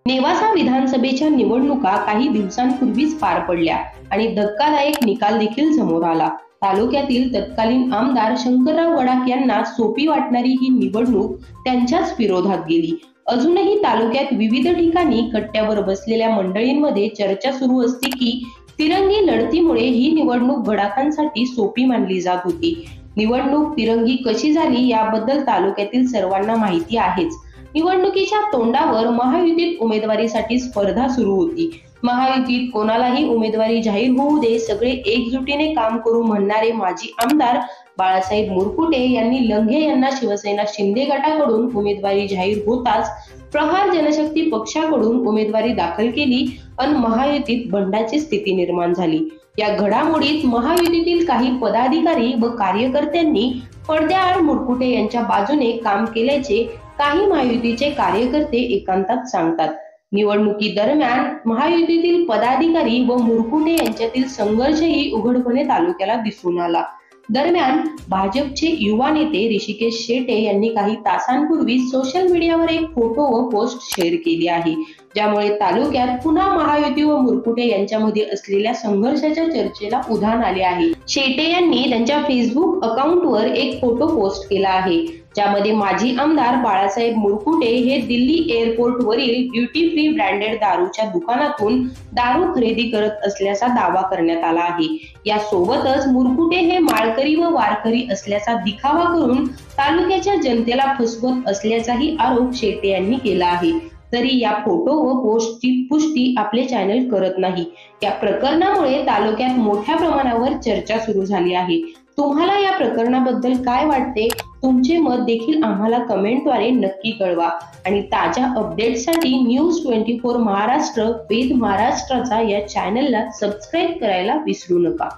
नेवासा विधानसभेच्या निवडणुका काही दिवसांपूर्वीच पार पडल्या आणि धक्कादायक निकाल देखील समोर आला। तालुक्यातील तत्कालीन आमदार शंकरराव गडाख यांना सोपी वाटणारी ही निवडणूक त्यांच्याच विरोधात गेली। अजूनही तालुक्यात विविध ठिकाणी कट्ट्यावर बसलेल्या मंडळींमध्ये चर्चा सुरू असते की तिरंगी लढतीमुळे ही निवडणूक गडाखांसाठी सोपी मानली जात होती। निवडणूक तिरंगी कशी झाली याबद्दल तालुक्यातील सर्वांना माहिती आहेच। निवडणुकीच्या तोंडावर महायुतीत उमेदवारीसाठी स्पर्धा सुरू होती। महायुतीत कोणालाही उमेदवारी जाहीर होऊ दे, सगळे एकजुटीने काम करू म्हणणारे माजी आमदार बाळासाहेब मुरकुटे यांनी लंघे यांना शिवसेना शिंदे गटाकडून उमेदवारी जाहीर होताच प्रहार जनशक्ती पक्षाकडून उमेदवारी दाखल केली आणि महायुतीत बंडाची स्थिती निर्माण झाली। या घडामोडीत महायुतीतील काही पदाधिकारी व कार्यकर्त्यांनी पडद्याआड मुरकुटे यांच्या बाजूने काम केल्याचे काही महायुतीचे कार्यकर्ते एकांतात सांगतात। निवडणुकी दरम्यान महायुतीतील पदाधिकारी व मुरकुटे यांच्यातील संघर्षही उघडपणे तालुक्याला दिसून आला। दरम्यान भाजपचे युवा नेते ऋषिकेश शेटे यांनी काही तासांपूर्वी सोशल मीडियावर एक फोटो व पोस्ट शेअर केली आहे, ज्यामुळे तालुक्यात पुन्हा महायुती व मुरकुटे यांच्यामध्ये असलेल्या संघर्षाच्या चर्चेला उधाण आले आहे। शेटे यांनी त्यांच्या फेसबुक अकाउंटवर एक फोटो पोस्ट केला आहे, ज्यामध्ये माजी आमदार बाळासाहेब मुरकुटे हे दिल्ली एअरपोर्ट वरील ड्युटी फ्री ब्रँडेड दारूच्या दुकानातून दारू खरेदी करत असल्याचा दावा करण्यात आला आहे। या सोबतच मुरकुटे हे माळकरी व वारकरी असल्याचा दिखावा करून तालुक्याच्या जनतेला फसवत असल्याचाही आरोप शेटे यांनी केला आहे। तरी या फोटो व पोस्टची पुष्टी आपले चॅनल करत नाही। या प्रकरणामुळे तालुक्यात मोठ्या प्रमाणावर चर्चा सुरू झाली आहे। तुम्हाला या प्रकरणाबद्दल काय वाटते? तुमचे मत देखील आम्हाला कमेंटद्वारे नक्की कळवा आणि ताज्या अपडेट्ससाठी न्यूज 24 महाराष्ट्र वेद महाराष्ट्राचा या चॅनलला सबस्क्राईब करायला विसरू नका।